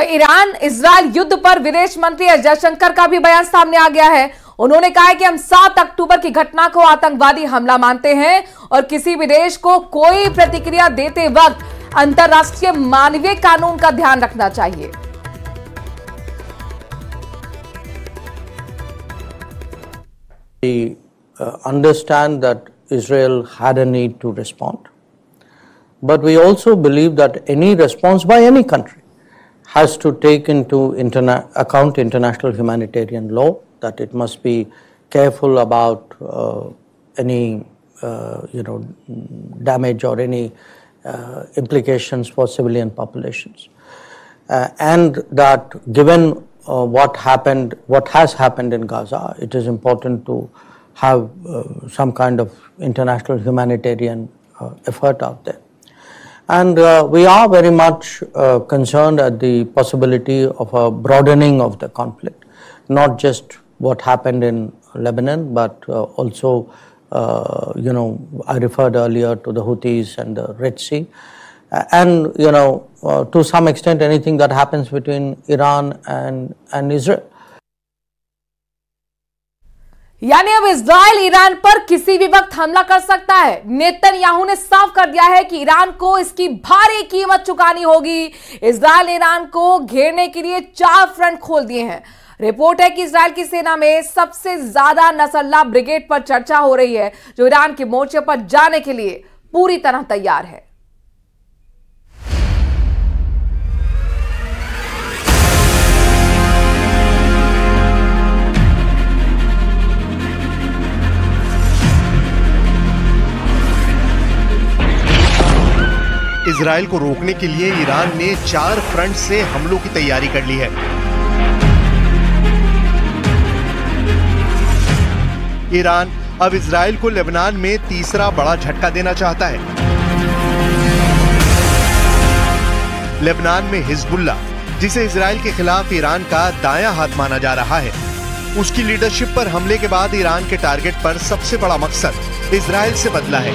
Iran Israel युद्ध पर विदेश मंत्री एस जयशंकर का भी बयान सामने आ गया है। उन्होंने कहा है कि हम 7 अक्टूबर की घटना को आतंकवादी हमला मानते हैं और किसी भी देश को कोई प्रतिक्रिया देते वक्त अंतर्राष्ट्रीय मानवीय कानून का ध्यान रखना चाहिए। We understand that Israel had a need to respond, but we also believe that any response by any country has to take into account international humanitarian law, that it must be careful about any damage or any implications for civilian populations, and that given what has happened in Gaza, it is important to have some kind of international humanitarian effort out there. And we are very much concerned at the possibility of a broadening of the conflict, not just what happened in Lebanon, but also, I referred earlier to the Houthis and the Red Sea. And, to some extent, anything that happens between Iran and Israel. यानी अब Israel Iran पर किसी भी वक्त हमला कर सकता है। नेतन्याहू ने साफ कर दिया है कि ईरान को इसकी भारी कीमत चुकानी होगी। इजराइल ईरान को घेरने के लिए 4 फ्रंट खोल दिए हैं। रिपोर्ट है कि इजराइल की सेना में सबसे ज्यादा नसरल्लाह ब्रिगेड पर चर्चा हो रही है, जो ईरान के मोर्चे पर जाने के लिए पूरी तरह तैयार है। इजराइल को रोकने के लिए ईरान ने 4 फ्रंट से हमलों की तैयारी कर ली है। ईरान अब इजराइल को लेबनान में तीसरा बड़ा झटका देना चाहता है। लेबनान में हिजबुल्लाह, जिसे इजराइल के खिलाफ ईरान का दायां हाथ माना जा रहा है, उसकी लीडरशिप पर हमले के बाद ईरान के टारगेट पर सबसे बड़ा मकसद इजराइल से बदला है।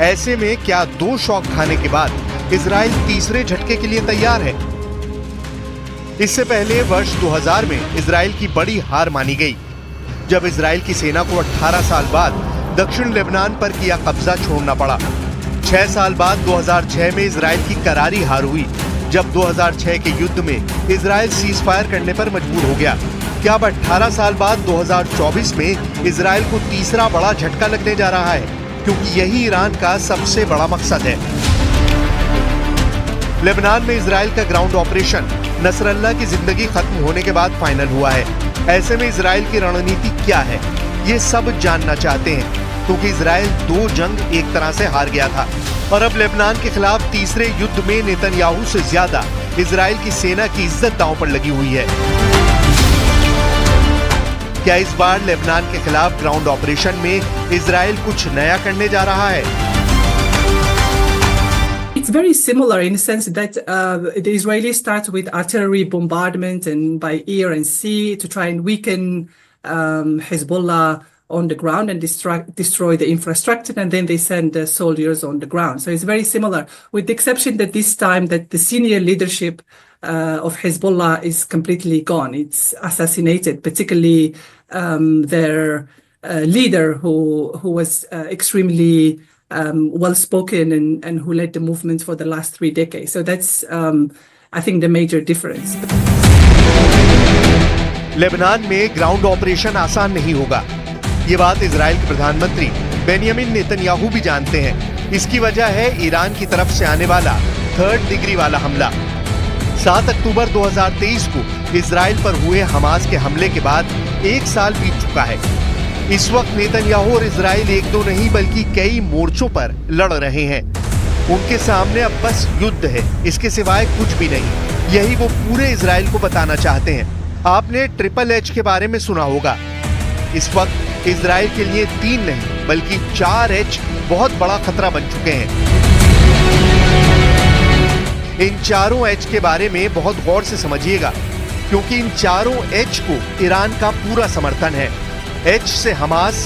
ऐसे में क्या 2 शॉक खाने के बाद इजराइल तीसरे झटके के लिए तैयार है? इससे पहले वर्ष 2000 में इजराइल की बड़ी हार मानी गई, जब इजराइल की सेना को 18 साल बाद दक्षिण लेबनान पर किया कब्जा छोड़ना पड़ा। 6 साल बाद 2006 में इजराइल की करारी हार हुई, जब 2006 के युद्ध में इजराइल सीज फायर करने पर मजबूर हो गया। क्या अब 18 साल बाद 2024 में इजराइल को तीसरा बड़ा झटका लगने जा रहा है, क्योंकि यही ईरान का सबसे बड़ा मकसद है। लेबनान में इजराइल का ग्राउंड ऑपरेशन नसरल्लाह की जिंदगी खत्म होने के बाद फाइनल हुआ है। ऐसे में इजराइल की रणनीति क्या है, ये सब जानना चाहते हैं, क्योंकि इजराइल 2 जंग एक तरह से हार गया था और अब लेबनान के खिलाफ तीसरे युद्ध में नेतन्याहू से ज्यादा इजराइल की सेना की इज्जत दांव पर लगी हुई है। क्या इस बार लेबनान के खिलाफ ग्राउंड ऑपरेशन में इजराइल कुछ नया करने जा रहा है? It's very similar in the sense that the Israelis start with artillery bombardment and by air and sea to try and weaken Hezbollah on the ground and destroy the infrastructure, and then they send the soldiers on the ground. So it's very similar, with the exception that this time that the senior leadership of Hezbollah is completely gone. It's assassinated, particularly their leader who was extremely well-spoken and who led the movement for the last 3 decades. So that's, I think, the major difference. Lebanon में ground operation आसान नहीं होगा, ये बात Israel के प्रधानमंत्री Benjamin Netanyahu भी जानते हैं। इसकी वजह है ईरान की तरफ से आने वाला 3rd डिग्री वाला हमला। 7 अक्टूबर 2023 को इजराइल पर हुए हमास के हमले के बाद 1 साल बीत चुका है। इस वक्त नेतन्याहू और इजराइल 1-2 नहीं बल्कि कई मोर्चों पर लड़ रहे हैं। उनके सामने अब बस युद्ध है, इसके सिवाय कुछ भी नहीं। यही वो पूरे इजराइल को बताना चाहते हैं। आपने ट्रिपल-H के बारे में सुना होगा। इस वक्त इजराइल के लिए 3 नहीं बल्कि 4H बहुत बड़ा खतरा बन चुके हैं। इन चारों H के बारे में बहुत गौर से समझिएगा, क्योंकि इन चारों H को ईरान का पूरा समर्थन है। H से हमास,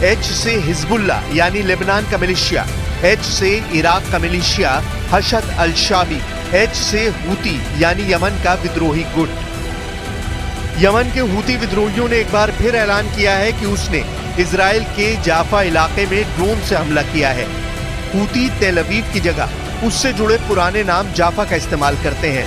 H से हिजबुल्लाह यानी लेबनान का मिलिशिया, H से इराक का मिलिशिया हशद अल-शाबी, एच से हूती यानी यमन का विद्रोही गुट। यमन के हूती विद्रोहियों ने एक बार फिर ऐलान किया है कि उसने इजराइल के जाफा इलाके में ड्रोन से हमला किया है। हूती तेल अवीव की जगह उससे जुड़े पुराने नाम जाफा का इस्तेमाल करते हैं।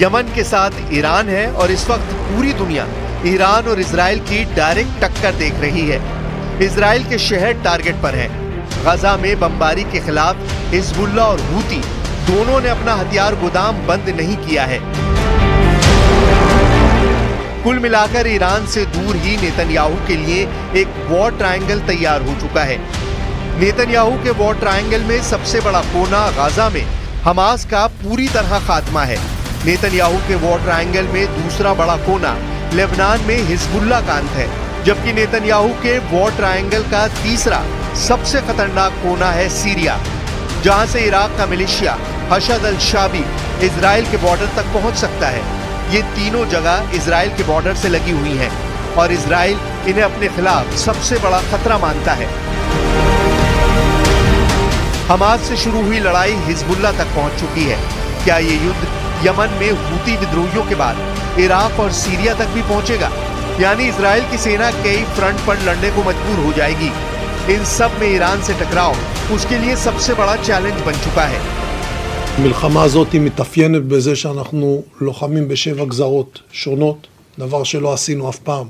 यमन के साथ ईरान है और इस वक्त पूरी दुनिया ईरान और इजराइल की डायरेक्ट टक्कर देख रही है। इजराइल के शहर टारगेट पर हैं। गजा में बमबारी के खिलाफ हिजबुल्ला और हूती दोनों ने अपना हथियार गोदाम बंद नहीं किया है। कुल मिलाकर ईरान से दूर ही नेतन्याहू के लिए एक वॉर ट्रायंगल तैयार हो चुका है। नेतन्याहू के वॉर ट्रायंगल में सबसे बड़ा कोना गाजा में हमास का पूरी तरह खात्मा है। नेतन्याहू के वॉर ट्रायंगल में दूसरा बड़ा कोना लेबनान में हिजबुल्ला का अंत है, जबकि नेतन्याहू के वॉर ट्रायंगल का तीसरा सबसे खतरनाक कोना है सीरिया, जहां से इराक का मिलिशिया हशद अल शाबी इजराइल के बॉर्डर तक पहुंच सकता है। ये तीनों जगह इजराइल के बॉर्डर से लगी हुई हैं और इजराइल इन्हें अपने खिलाफ सबसे बड़ा खतरा मानता है। हमास से शुरू हुई लड़ाई हिजबुल्ला तक पहुंच चुकी है। क्या ये युद्ध यमन में हूती विद्रोहियों के बाद इराक और सीरिया तक भी पहुंचेगा? यानी इजराइल की सेना कई फ्रंट पर लड़ने को मजबूर हो जाएगी। इन सब में ईरान से टकराव उसके लिए सबसे बड़ा चैलेंज बन चुका है। המלחמה הזאת היא מתאפיינת בזה שאנחנו לוחמים בשבע גזרות שונות, דבר שלא עשינו אף פעם.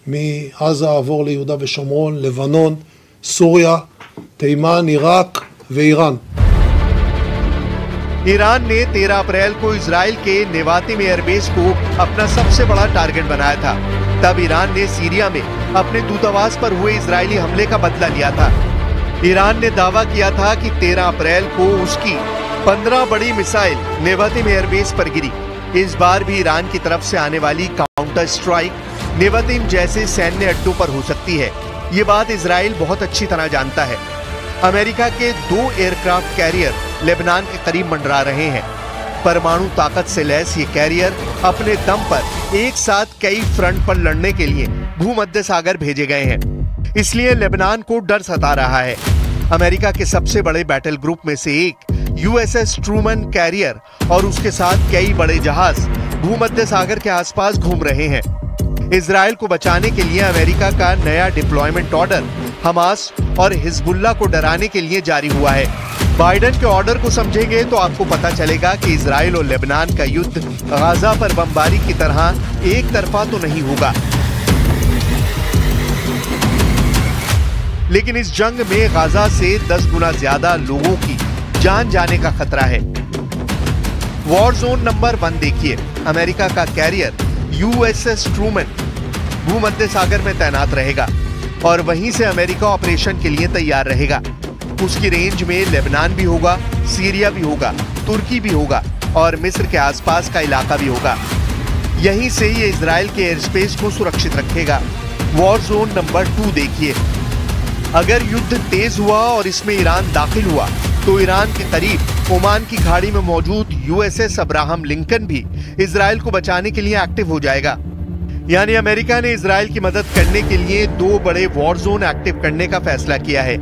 מעזה עבור ליהודה ושומרון, לבנון, סוריה, תימן, עיראק ואיראן. ईरान ने 13 अप्रैल को इजराइल के नेवाती में एयरबेस को अपना सबसे बड़ा टारगेट बनाया था। तब ईरान ने सीरिया में अपने दूतावास पर हुए इजरायली हमले का बदला लिया था। ईरान ने दावा किया था कि 13 अप्रैल को उसकी 15 बड़ी मिसाइल नेवाती में एयरबेस पर गिरी। इस बार भी ईरान की तरफ से आने वाली काउंटर स्ट्राइक नेवातीम जैसे सैन्य अड्डों पर हो सकती है। ये बात इजराइल बहुत अच्छी तरह जानता है। अमेरिका के 2 एयरक्राफ्ट कैरियर लेबनान के करीब मंडरा रहे हैं। परमाणु ताकत से लैस ये कैरियर अपने दम पर एक साथ कई फ्रंट पर लड़ने के लिए भूमध्य सागर भेजे गए हैं। इसलिए लेबनान को डर सता रहा है। अमेरिका के सबसे बड़े बैटल ग्रुप में से एक यूएसएस ट्रूमन कैरियर और उसके साथ कई बड़े जहाज भूमध्य सागर के आसपास घूम रहे हैं। इजराइल को बचाने के लिए अमेरिका का नया डिप्लॉयमेंट ऑर्डर हमास और हिजबुल्ला को डराने के लिए जारी हुआ है। बाइडेन के ऑर्डर को समझेंगे तो आपको पता चलेगा कि इजराइल और लेबनान का युद्ध गाजा पर बमबारी की तरह एक तरफा तो नहीं होगा, लेकिन इस जंग में गाजा से 10 गुना ज्यादा लोगों की जान जाने का खतरा है। वॉर जोन नंबर 1 देखिए। अमेरिका का कैरियर यूएसएस ट्रूमन भूमध्य सागर में तैनात रहेगा और वहीं से अमेरिका ऑपरेशन के लिए तैयार रहेगा। उसकी रेंज में लेबनान भी होगा, सीरिया भी होगा, तुर्की भी होगा और मिस्र के आसपास का इलाका भी होगा। यहीं से ये इजराइल के एयर स्पेस को सुरक्षित रखेगा। वॉर जोन नंबर 2 देखिए। अगर युद्ध तेज हुआ और इसमें ईरान दाखिल हुआ तो ईरान के करीब ओमान की खाड़ी में मौजूद यूएसएस अब्राहम लिंकन भी इजराइल को बचाने के लिए एक्टिव हो जाएगा। यानी अमेरिका ने इजराइल की मदद करने के लिए 2 बड़े वॉर जोन एक्टिव करने का फैसला किया है।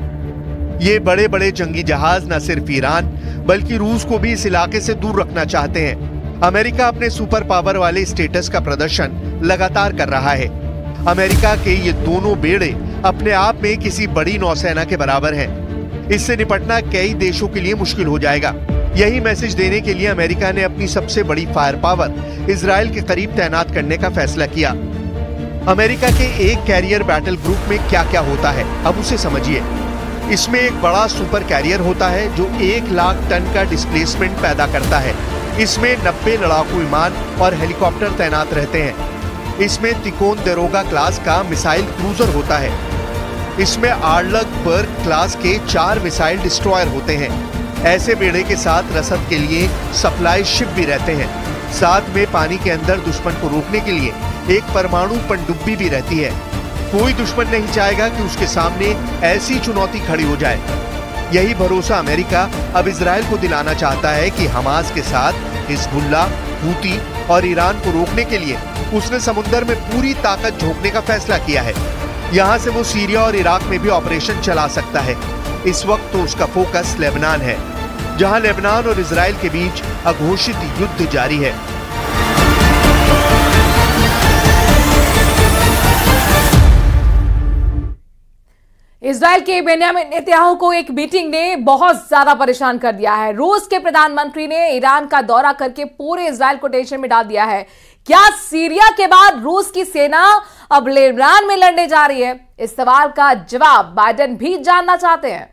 ये बड़े बड़े जंगी जहाज न सिर्फ ईरान बल्कि रूस को भी इस इलाके से दूर रखना चाहते हैं। अमेरिका अपने सुपर पावर वाले स्टेटस का प्रदर्शन लगातार कर रहा है। अमेरिका के ये दोनों बेड़े अपने आप में किसी बड़ी नौसेना के बराबर हैं। इससे निपटना कई देशों के लिए मुश्किल हो जाएगा। यही मैसेज देने के लिए अमेरिका ने अपनी सबसे बड़ी फायर पावर इजराइल के करीब तैनात करने का फैसला किया। अमेरिका के एक कैरियर बैटल ग्रुप में क्या क्या होता है अब उसे समझिए। इसमें एक बड़ा सुपर कैरियर होता है जो 1 लाख टन का डिस्प्लेसमेंट पैदा करता है। इसमें 90 लड़ाकू विमान और हेलीकॉप्टर तैनात रहते हैं। इसमें तिकोंदेरोगा क्लास का मिसाइल क्रूजर होता है। इसमें आर्लसबर्ग क्लास के 4 मिसाइल डिस्ट्रॉयर होते हैं। ऐसे बेड़े के साथ रसद के लिए सप्लाई शिप भी रहते हैं। साथ में पानी के अंदर दुश्मन को रोकने के लिए एक परमाणु पनडुब्बी भी रहती है। कोई दुश्मन नहीं चाहेगा कि उसके सामने ऐसी चुनौती खड़ी हो जाए। यही भरोसा अमेरिका अब इजराइल को दिलाना चाहता है कि हमास के साथ हिजबुल्ला, हूती और ईरान को रोकने के लिए उसने समुद्र में पूरी ताकत झोंकने का फैसला किया है। यहाँ से वो सीरिया और इराक में भी ऑपरेशन चला सकता है। इस वक्त तो उसका फोकस लेबनान है, जहाँ लेबनान और इजराइल के बीच अघोषित युद्ध जारी है। इजराइल के बेन्यामिन नेतन्याहू को एक मीटिंग ने बहुत ज्यादा परेशान कर दिया है। रूस के प्रधानमंत्री ने ईरान का दौरा करके पूरे इजराइल को टेंशन में डाल दिया है। क्या सीरिया के बाद रूस की सेना अब लेबनान में लड़ने जा रही है? इस सवाल का जवाब बाइडेन भी जानना चाहते हैं।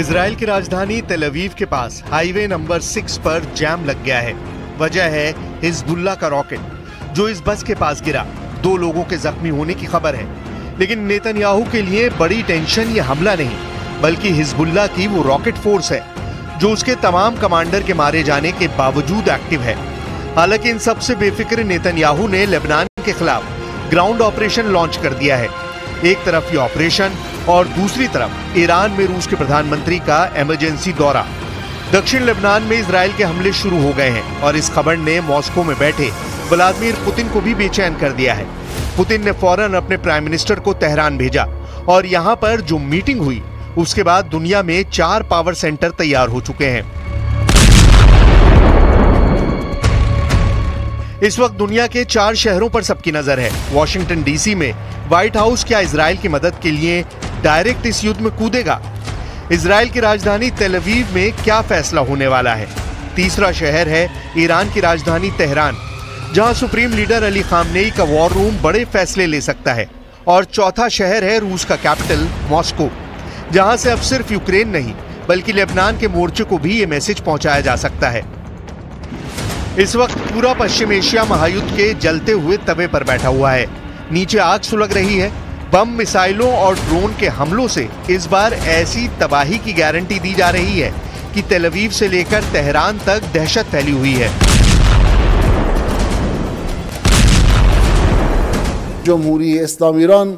इजराइल की राजधानी तेल अवीव के पास हाईवे नंबर 6 पर जैम लग गया है। वजह है हिजबुल्ला का रॉकेट जो इस बस के पास गिरा। 2 लोगों के जख्मी होने की खबर है, लेकिन नेतन्याहू के लिए बड़ी टेंशन ये हमला नहीं बल्कि हिजबुल्ला की वो रॉकेट फोर्स है जो उसके तमाम कमांडर के मारे जाने के बावजूद एक्टिव है। हालांकि इन सबसे बेफिक्र नेतन्याहू ने लेबनान के खिलाफ ग्राउंड ऑपरेशन लॉन्च कर दिया है। एक तरफ ये ऑपरेशन और दूसरी तरफ ईरान में रूस के प्रधानमंत्री का इमरजेंसी दौरा। दक्षिण लेबनान में इजराइल के हमले शुरू हो गए हैं और इस खबर ने मॉस्को में बैठे व्लादिमीर पुतिन को भी बेचैन कर दिया है। पुतिन ने फौरन अपने प्राइम मिनिस्टर को तेहरान भेजा और यहाँ पर जो मीटिंग हुई उसके बाद दुनिया में 4 पावर सेंटर तैयार हो चुके हैं। इस वक्त दुनिया के 4 शहरों पर सबकी नजर है। वॉशिंगटन डीसी में व्हाइट हाउस क्या इजराइल की मदद के लिए डायरेक्ट इस युद्ध में कूदेगा? इजराइल की राजधानी तेल अवीव में क्या फैसला होने वाला है? तीसरा शहर है ईरान की राजधानी तेहरान, जहां सुप्रीम लीडर अली खामनेई का वॉर रूम बड़े फैसले ले सकता है। और चौथा शहर है रूस का कैपिटल मॉस्को, जहां से अब सिर्फ यूक्रेन नहीं बल्कि लेबनान के मोर्चे को भी ये मैसेज पहुंचाया जा सकता है। इस वक्त पूरा पश्चिम एशिया महायुद्ध के जलते हुए तवे पर बैठा हुआ है। नीचे आग सुलग रही है। बम, मिसाइलों और ड्रोन के हमलों से इस बार ऐसी तबाही की गारंटी दी जा रही है कि तेल अवीव से लेकर तेहरान तक दहशत फैली हुई है। जमहूरी इस्लामी ईरान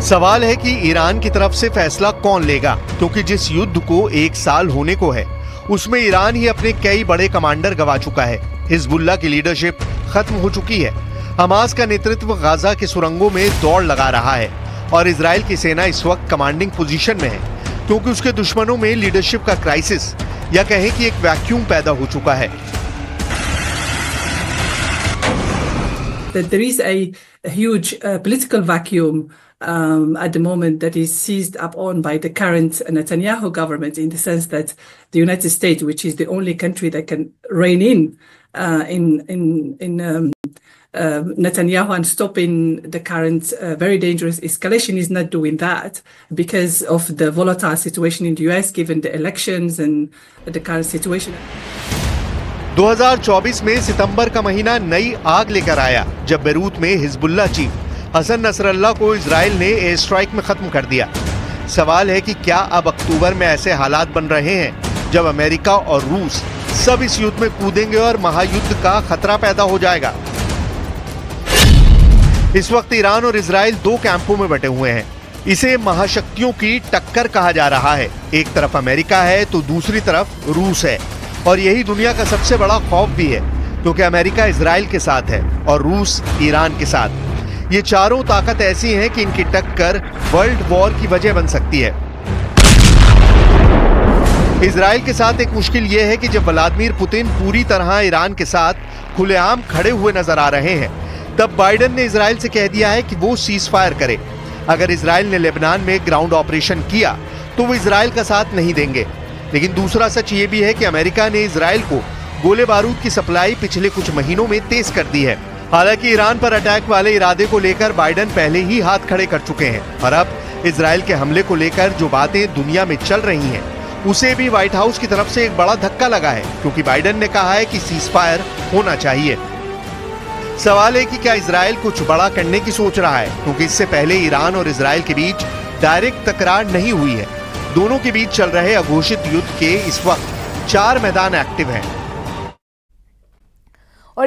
सवाल है कि ईरान की तरफ से फैसला कौन लेगा, क्योंकि जिस युद्ध को 1 साल होने को है उसमें ईरान ही अपने कई बड़े कमांडर गवा चुका है। हिजबुल्ला की लीडरशिप खत्म हो चुकी है। हमास का नेतृत्व गाजा के सुरंगों में दौड़ लगा रहा है और इजराइल की सेना इस वक्त कमांडिंग पोजीशन में है, क्योंकि उसके दुश्मनों में लीडरशिप का क्राइसिस या कहें कि एक वैक्यूम पैदा हो चुका है। There is a huge political vacuum at the moment that is seized upon by the current Netanyahu government, in the sense that the United States, which is the only country that can rein in Netanyahu and stopping the current very dangerous escalation, is not doing that because of the volatile situation in the US, given the elections and the current situation. 2024 में सितंबर का महीना नई आग लेकर आया जब Beirut में Hezbollah chief Hasan Nasrallah को इजराइल ने एयर स्ट्राइक में खत्म कर दिया। सवाल है कि क्या अब अक्टूबर में ऐसे हालात बन रहे हैं जब अमेरिका और रूस सब इस युद्ध में कूदेंगे और महायुद्ध का खतरा पैदा हो जाएगा। इस वक्त ईरान और इजराइल 2 कैंपों में बटे हुए हैं। इसे महाशक्तियों की टक्कर कहा जा रहा है। एक तरफ अमेरिका है तो दूसरी तरफ रूस है, और यही दुनिया का सबसे बड़ा खौफ भी है, क्योंकि अमेरिका इजराइल के साथ है और रूस ईरान के साथ। ये चारों ताकत ऐसी हैं कि इनकी टक्कर वर्ल्ड वॉर की वजह बन सकती है। इजराइल के साथ एक मुश्किल ये है कि जब व्लादिमीर पुतिन पूरी तरह ईरान के साथ खुलेआम खड़े हुए नजर आ रहे हैं, तब बाइडेन ने इजराइल से कह दिया है कि वो सीज फायर करे। अगर इजराइल ने लेबनान में ग्राउंड ऑपरेशन किया तो वो इजराइल का साथ नहीं देंगे। लेकिन दूसरा सच ये भी है कि अमेरिका ने इजराइल को गोले बारूद की सप्लाई पिछले कुछ महीनों में तेज कर दी है। हालांकि ईरान पर अटैक वाले इरादे को लेकर बाइडेन पहले ही हाथ खड़े कर चुके हैं और अब इजराइल के हमले को लेकर जो बातें दुनिया में चल रही हैं उसे भी व्हाइट हाउस की तरफ से एक बड़ा धक्का लगा है, क्योंकि बाइडेन ने कहा है कि सीजफायर होना चाहिए। सवाल है कि क्या इजराइल कुछ बड़ा करने की सोच रहा है, क्योंकि इससे पहले ईरान और इजराइल के बीच डायरेक्ट तकरार नहीं हुई है। दोनों के बीच चल रहे अघोषित युद्ध के इस वक्त 4 मैदान एक्टिव हैं। और